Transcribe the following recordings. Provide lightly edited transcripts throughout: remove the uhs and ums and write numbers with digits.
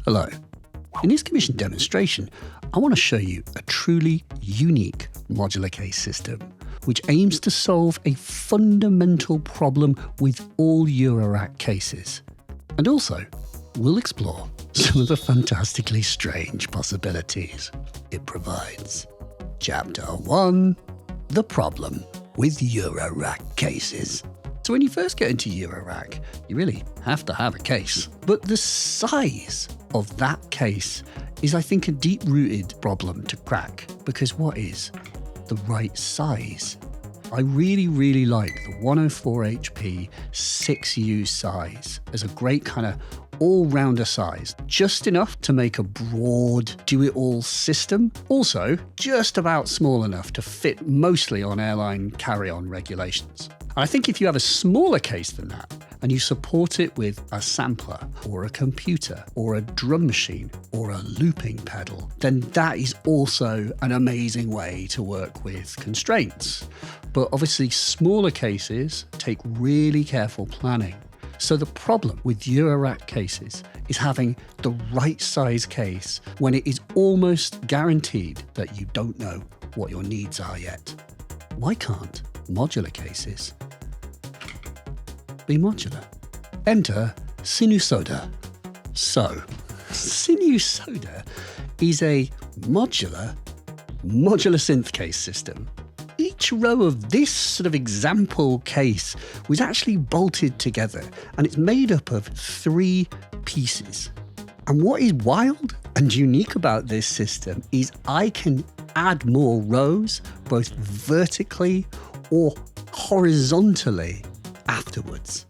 Hello. In this commission demonstration, I want to show you a truly unique modular case system, which aims to solve a fundamental problem with all Eurorack cases. And also, we'll explore some of the fantastically strange possibilities it provides. Chapter 1, the problem with Eurorack cases. So when you first get into Eurorack, you really have to have a case. But the size of that case is, I think, a deep-rooted problem to crack, because what is the right size? I really like the 104 HP 6U size as a great kind of all-rounder size. Just enough to make a broad do-it-all system. Also, just about small enough to fit mostly on airline carry-on regulations. I think if you have a smaller case than that, and you support it with a sampler, or a computer, or a drum machine, or a looping pedal, then that is also an amazing way to work with constraints. But obviously, smaller cases take really careful planning. So the problem with Eurorack cases is having the right size case when it is almost guaranteed that you don't know what your needs are yet. Why can't modular cases be modular? Enter Sinusoda. So, Sinusoda is a modular synth case system. Each row of this sort of example case was actually bolted together, and it's made up of 3 pieces. And what is wild and unique about this system is I can add more rows, both vertically or horizontally, afterwards.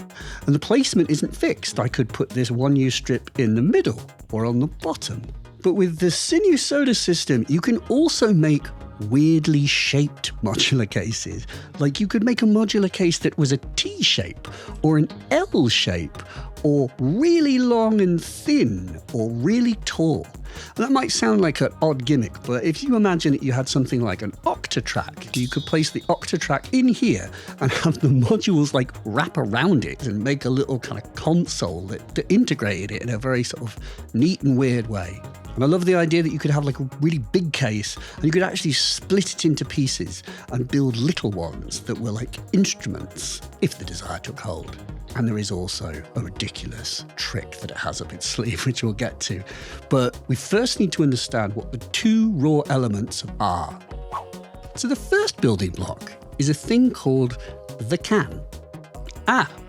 And the placement isn't fixed. I could put this 1U strip in the middle or on the bottom. But with the Sinusoda system, you can also make weirdly shaped modular cases. Like you could make a modular case that was a T shape or an L shape, or really long and thin, or really tall. And that might sound like an odd gimmick, but if you imagine that you had something like an octatrack, you could place the octatrack in here and have the modules like wrap around it and make a little kind of console that integrated it in a very sort of neat and weird way. And I love the idea that you could have like a really big case and you could actually split it into pieces and build little ones that were like instruments, if the desire took hold. And there is also a ridiculous trick that it has up its sleeve, which we'll get to. But we first need to understand what the 2 raw elements are. So the first building block is a thing called the can.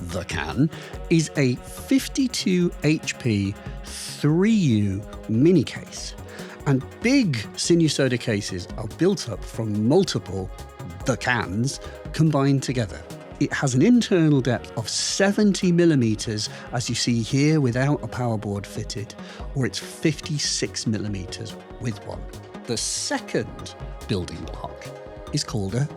The can is a 52 HP 3U mini case. And big Sinusoda cases are built up from multiple the cans combined together. It has an internal depth of 70 millimeters, as you see here, without a power board fitted, or it's 56 millimeters with one. The second building block is called a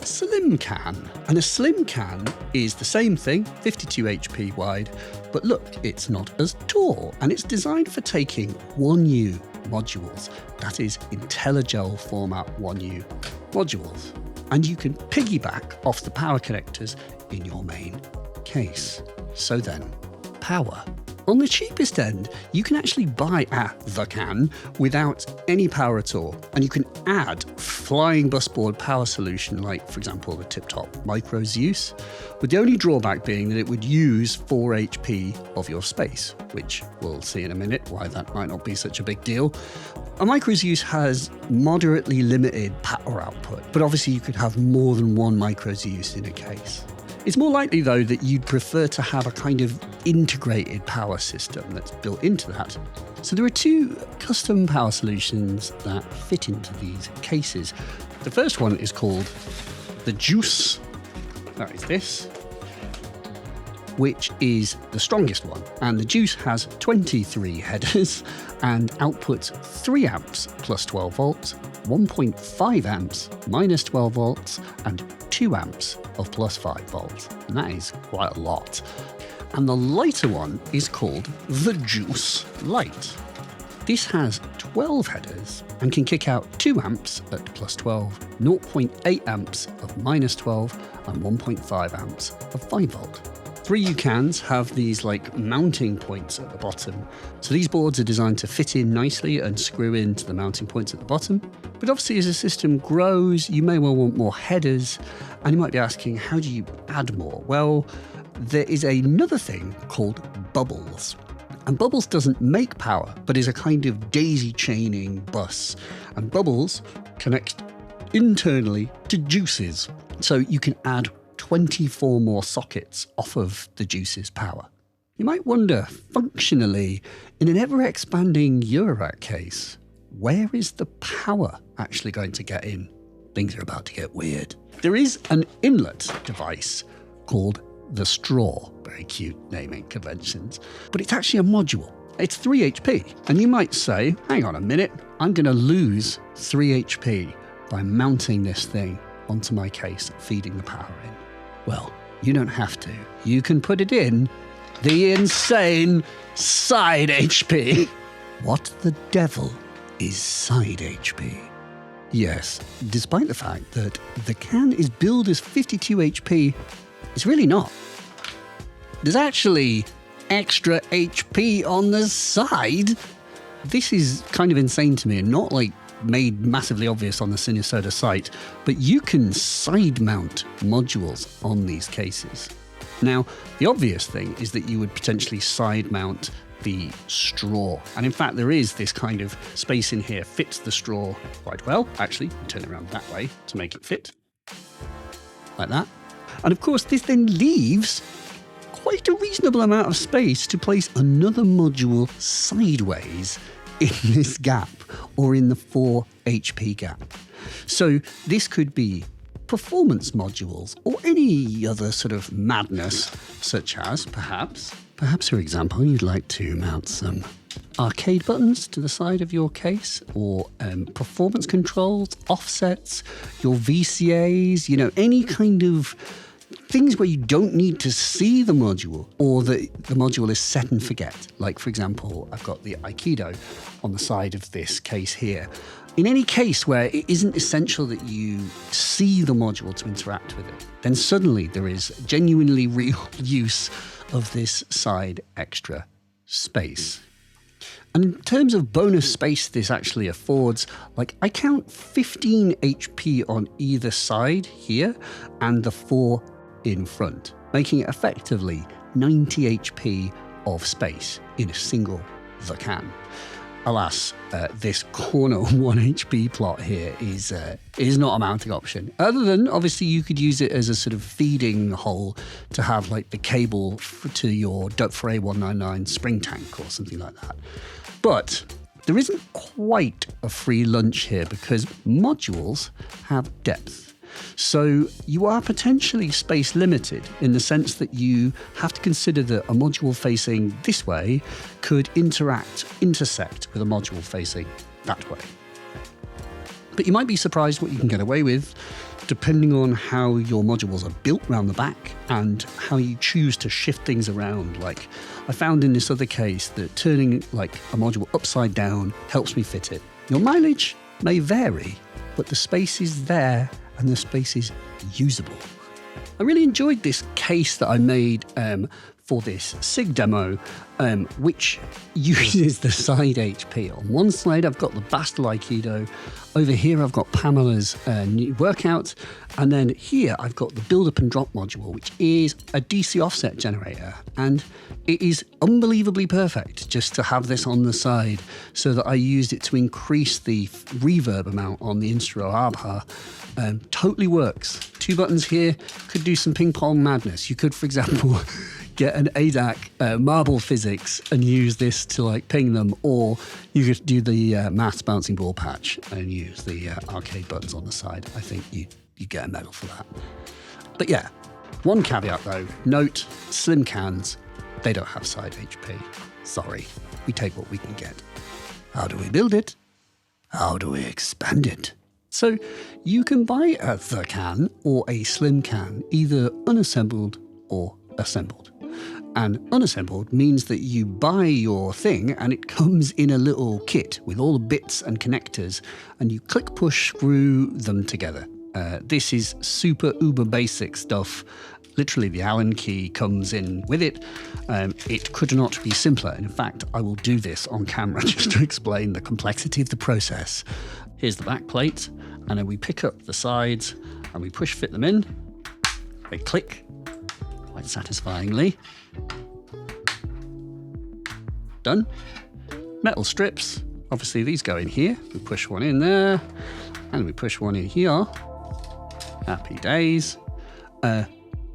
slim can. And a slim can is the same thing, 52 HP wide, but look, it's not as tall, and it's designed for taking 1U modules. That is IntelliGel format 1U modules. And you can piggyback off the power connectors in your main case. So then, power. On the cheapest end, you can actually buy the can without any power at all. And you can add flying busboard power solution, like, for example, the tip-top Micro Zeus, with the only drawback being that it would use 4 HP of your space, which we'll see in a minute why that might not be such a big deal. A Micro Zeus has moderately limited power output, but obviously you could have more than one Micro Zeus in a case. It's more likely, though, that you'd prefer to have a kind of integrated power system that's built into that. So there are 2 custom power solutions that fit into these cases. The first one is called the Juice. That is this, which is the strongest one. And the Juice has 23 headers and outputs 3 amps plus 12 volts, 1.5 amps minus 12 volts, and 2 amps of plus 5 volts. And that is quite a lot. And the lighter one is called the Juice Light. This has 12 headers and can kick out 2 amps at plus 12, 0.8 amps of minus 12, and 1.5 amps of 5 volt. 3U cans have these like mounting points at the bottom. So these boards are designed to fit in nicely and screw into the mounting points at the bottom. But obviously as the system grows, you may well want more headers. And you might be asking, how do you add more? Well, there is another thing called bubbles. And bubbles doesn't make power, but is a kind of daisy chaining bus. And bubbles connect internally to juices. So you can add 24 more sockets off of the juice's power. You might wonder, functionally, in an ever-expanding Eurorack case, where is the power actually going to get in? Things are about to get weird. There is an inlet device called the straw. Very cute naming conventions. But it's actually a module. It's 3 HP. And you might say, hang on a minute, I'm going to lose 3 HP by mounting this thing onto my case, feeding the power in. Well, you don't have to. You can put it in the insane side HP. What the devil is side HP? Yes, despite the fact that the can is billed as 52 HP, it's really not. There's actually extra HP on the side. This is kind of insane to me and not like made massively obvious on the Sinusoda site, but you can side mount modules on these cases. Now, the obvious thing is that you would potentially side mount the straw. And in fact, there is this kind of space in here, fits the straw quite well. Actually, turn it around that way to make it fit. Like that. And of course, this then leaves quite a reasonable amount of space to place another module sideways in this gap or in the 4 HP gap. So this could be performance modules or any other sort of madness, such as perhaps, for example, you'd like to mount some arcade buttons to the side of your case, or performance controls, offsets, your VCAs, you know, any kind of things where you don't need to see the module, or the module is set and forget. Like, for example, I've got the Aikido on the side of this case here. In any case where it isn't essential that you see the module to interact with it, then suddenly there is genuinely real use of this side extra space. And in terms of bonus space this actually affords, like I count 15 HP on either side here and the 4 in front, making it effectively 90 HP of space in a single the can. Alas, this corner 1 HP plot here is not a mounting option. Other than, obviously, you could use it as a sort of feeding hole to have like the cable to your for A199 spring tank or something like that. But there isn't quite a free lunch here because modules have depth. So you are potentially space limited in the sense that you have to consider that a module facing this way could intersect with a module facing that way. But you might be surprised what you can get away with depending on how your modules are built around the back and how you choose to shift things around. Like I found in this other case that turning like a module upside down helps me fit it. Your mileage may vary, but the space is there and the space is usable. I really enjoyed this case that I made for this SIG demo, which uses the side HP. On one side, I've got the Bastille Aikido. Over here, I've got Pamela's new workout. And then here, I've got the build up and drop module, which is a DC offset generator. And it is unbelievably perfect just to have this on the side so that I used it to increase the reverb amount on the Instro Abha. Totally works. 2 buttons here, could do some ping pong madness. You could, for example, get an ADAC marble physics and use this to like ping them, or you could do the maths bouncing ball patch and use the arcade buttons on the side. I think you get a medal for that. But yeah, one caveat though, note slim cans, they don't have side HP. Sorry, we take what we can get. How do we build it? How do we expand it? So you can buy a the can or a slim can, either unassembled or assembled. And unassembled means that you buy your thing and it comes in a little kit with all the bits and connectors and you click, push, screw them together. This is super uber basic stuff. Literally, the Allen key comes in with it. It could not be simpler. And in fact, I will do this on camera just to explain the complexity of the process. Here's the back plate, and then we pick up the sides and we push fit them in. They click quite satisfyingly. Done. Metal strips. Obviously, these go in here. We push one in there, and we push one in here. Happy days.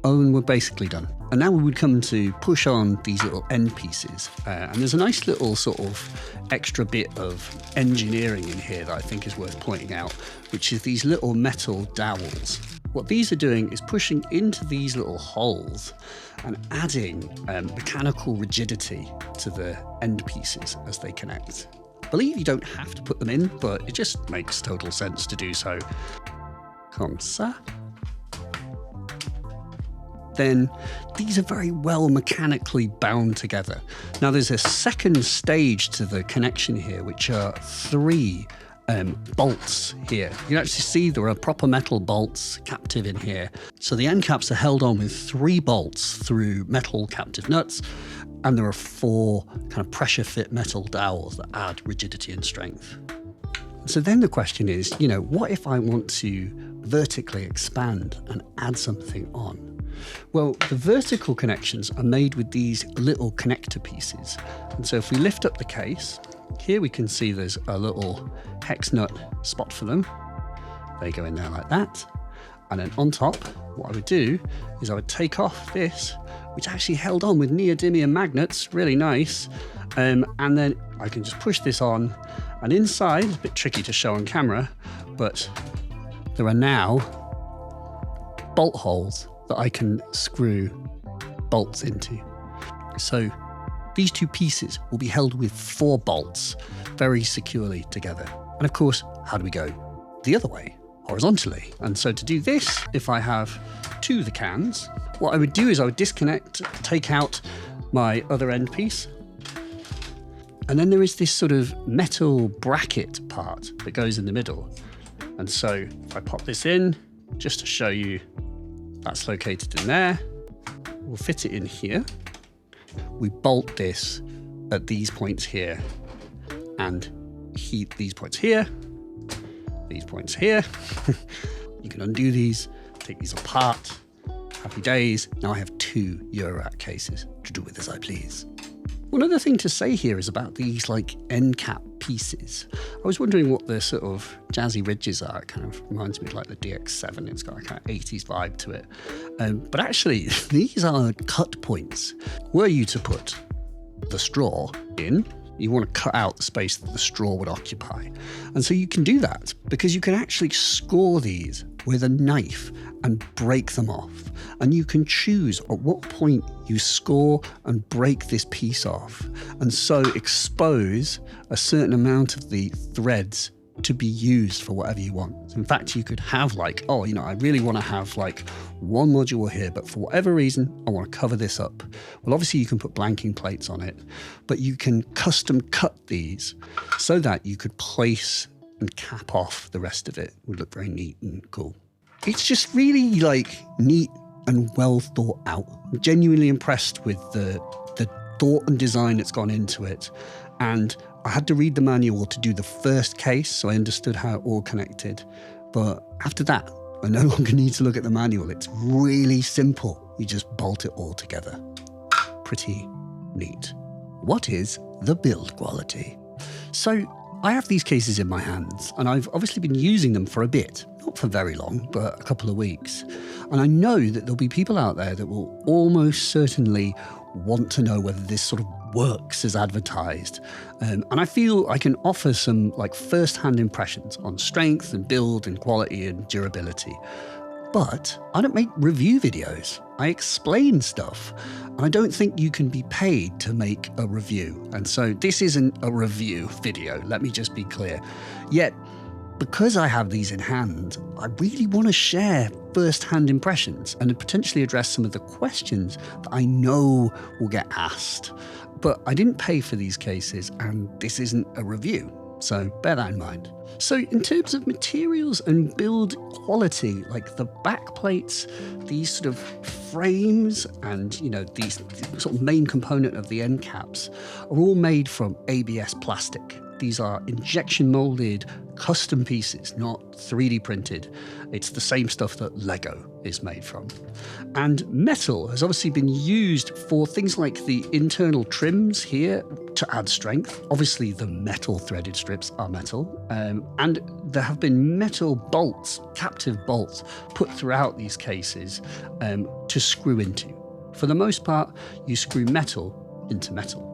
And we're basically done. And now we would come to push on these little end pieces. And there's a nice little sort of extra bit of engineering in here that I think is worth pointing out, which is these little metal dowels. What these are doing is pushing into these little holes and adding mechanical rigidity to the end pieces as they connect. I believe you don't have to put them in, but it just makes total sense to do so. Comme ça. Then these are very well mechanically bound together. Now there's a second stage to the connection here, which are 3 bolts here. You can actually see there are proper metal bolts captive in here. So the end caps are held on with 3 bolts through metal captive nuts, and there are 4 kind of pressure fit metal dowels that add rigidity and strength. So then the question is, what if I want to vertically expand and add something on? Well, the vertical connections are made with these little connector pieces. And so if we lift up the case, here we can see there's a little hex nut spot for them. They go in there like that. And then on top, what I would do is I would take off this, which actually held on with neodymium magnets, really nice. And then I can just push this on. And inside, it's a bit tricky to show on camera, but there are now bolt holes that I can screw bolts into. So these 2 pieces will be held with 4 bolts very securely together. And of course, how do we go? The other way, horizontally. And so to do this, if I have 2 of the cans, what I would do is I would disconnect, take out my other end piece. And then there is this sort of metal bracket part that goes in the middle. And so if I pop this in, just to show you, that's located in there. We'll fit it in here. We bolt this at these points here and heat these points here, these points here. You can undo these, take these apart. Happy days. Now I have 2 Eurorack cases to do with as I please. One other thing to say here is about these end cap pieces. I was wondering what the sort of jazzy ridges are. It kind of reminds me of the DX7. It's got a kind of 80s vibe to it. But actually, these are cut points. Were you to put the straw in, you want to cut out the space that the straw would occupy. And so you can do that because you can actually score these with a knife and break them off. And you can choose at what point you score and break this piece off. And so expose a certain amount of the threads to be used for whatever you want. In fact, you could have I really want to have one module here, but for whatever reason, I want to cover this up. Well, obviously you can put blanking plates on it, but you can custom cut these so that you could place and cap off the rest of it. It would look very neat and cool. It's just really neat and well thought out. I'm genuinely impressed with the thought and design that's gone into it. And I had to read the manual to do the first case, so I understood how it all connected. But after that, I no longer need to look at the manual. It's really simple. You just bolt it all together. Pretty neat. What is the build quality? So I have these cases in my hands, and I've obviously been using them for a bit. Not for very long, but a couple of weeks. And I know that there'll be people out there that will almost certainly want to know whether this sort of works as advertised. And I feel I can offer some first-hand impressions on strength and build and quality and durability. But I don't make review videos. I explain stuff. And I don't think you can be paid to make a review. And so this isn't a review video, let me just be clear. Yet, because I have these in hand, I really want to share first-hand impressions and potentially address some of the questions that I know will get asked. But I didn't pay for these cases, and this isn't a review. So bear that in mind. So in terms of materials and build quality, like the back plates, these sort of frames and, you know, these sort of main component of the end caps are all made from ABS plastic. These are injection molded custom pieces, not 3D printed. It's the same stuff that Lego is made from. And metal has obviously been used for things like the internal trims here to add strength. Obviously the metal threaded strips are metal. And there have been metal bolts, captive bolts, put throughout these cases to screw into. For the most part, you screw metal into metal.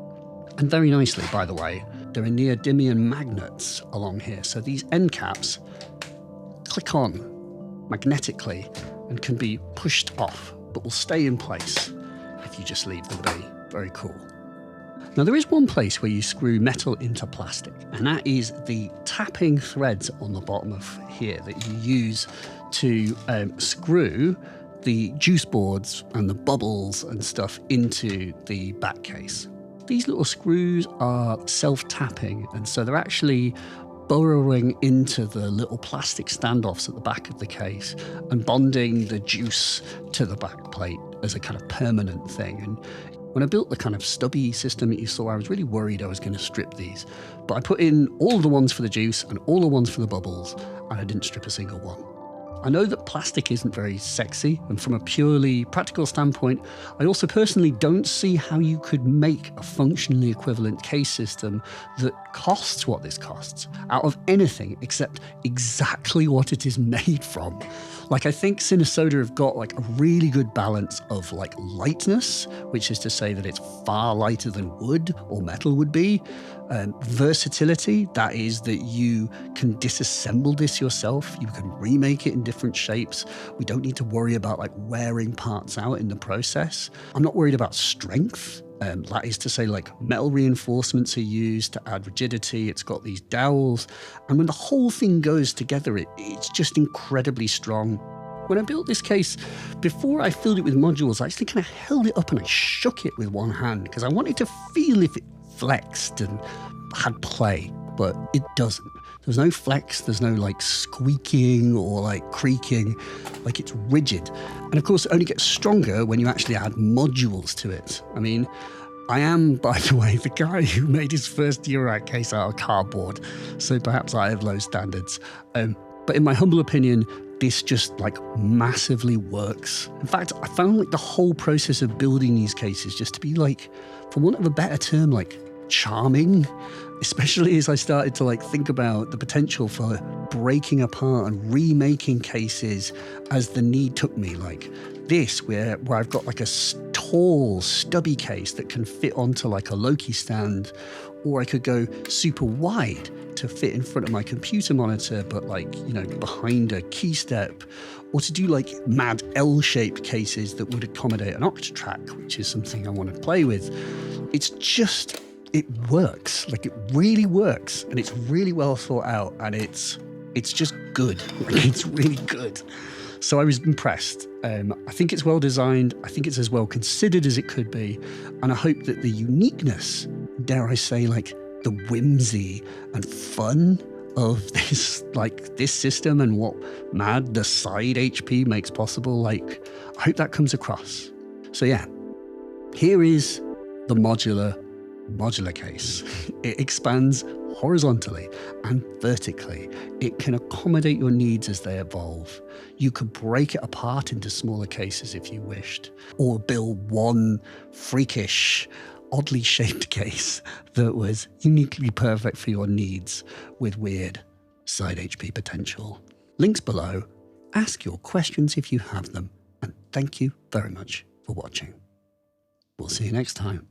And very nicely, by the way, there are neodymium magnets along here. So these end caps click on magnetically and can be pushed off, but will stay in place if you just leave them be. Very cool. Now there is one place where you screw metal into plastic, and that is the tapping threads on the bottom of here that you use to screw the juice boards and the bubbles and stuff into the back case. These little screws are self-tapping, and so they're actually burrowing into the little plastic standoffs at the back of the case and bonding the juice to the back plate as a kind of permanent thing. And when I built the kind of stubby system that you saw, I was really worried I was going to strip these. But I put in all the ones for the juice and all the ones for the bubbles, and I didn't strip a single one. I know that plastic isn't very sexy, and from a purely practical standpoint, I also personally don't see how you could make a functionally equivalent case system that costs what this costs out of anything except exactly what it is made from. Like, I think Sinusoda have got like a really good balance of like lightness, which is to say that it's far lighter than wood or metal would be. Versatility, that is that you can disassemble this yourself. You can remake it in different shapes. We don't need to worry about like wearing parts out in the process. I'm not worried about strength. That is to say, like, metal reinforcements are used to add rigidity. It's got these dowels. And when the whole thing goes together, it's just incredibly strong. When I built this case, before I filled it with modules, I actually kind of held it up and I shook it with one hand because I wanted to feel if it flexed and had play, but it doesn't. There's no flex, there's no like squeaking or like creaking, like it's rigid. And of course, it only gets stronger when you actually add modules to it. I mean, I am, by the way, the guy who made his first Eurorack case out of cardboard, so perhaps I have low standards. But in my humble opinion, this just like massively works. In fact, I found like the whole process of building these cases just to be like, for want of a better term, like charming, especially as I started to like think about the potential for breaking apart and remaking cases as the need took me. Like this, where I've got like a tall, stubby case that can fit onto like a Loki stand, or I could go super wide to fit in front of my computer monitor, but like, you know, behind a key step, or to do like mad L-shaped cases that would accommodate an Octatrack, which is something I want to play with. It's just, it works. Like it really works, and it's really well thought out, and it's just good. Like, it's really good. So I was impressed. I think it's well designed. I think it's as well considered as it could be. And I hope that the uniqueness, dare I say, like the whimsy and fun of this, like this system and what mad the side HP makes possible, like I hope that comes across. So yeah, here is the modular case. It expands horizontally and vertically. It can accommodate your needs as they evolve. You could break it apart into smaller cases if you wished, or build one freakish, oddly shaped case that was uniquely perfect for your needs with weird side HP potential. Links below. Ask your questions if you have them. And thank you very much for watching. We'll see you next time.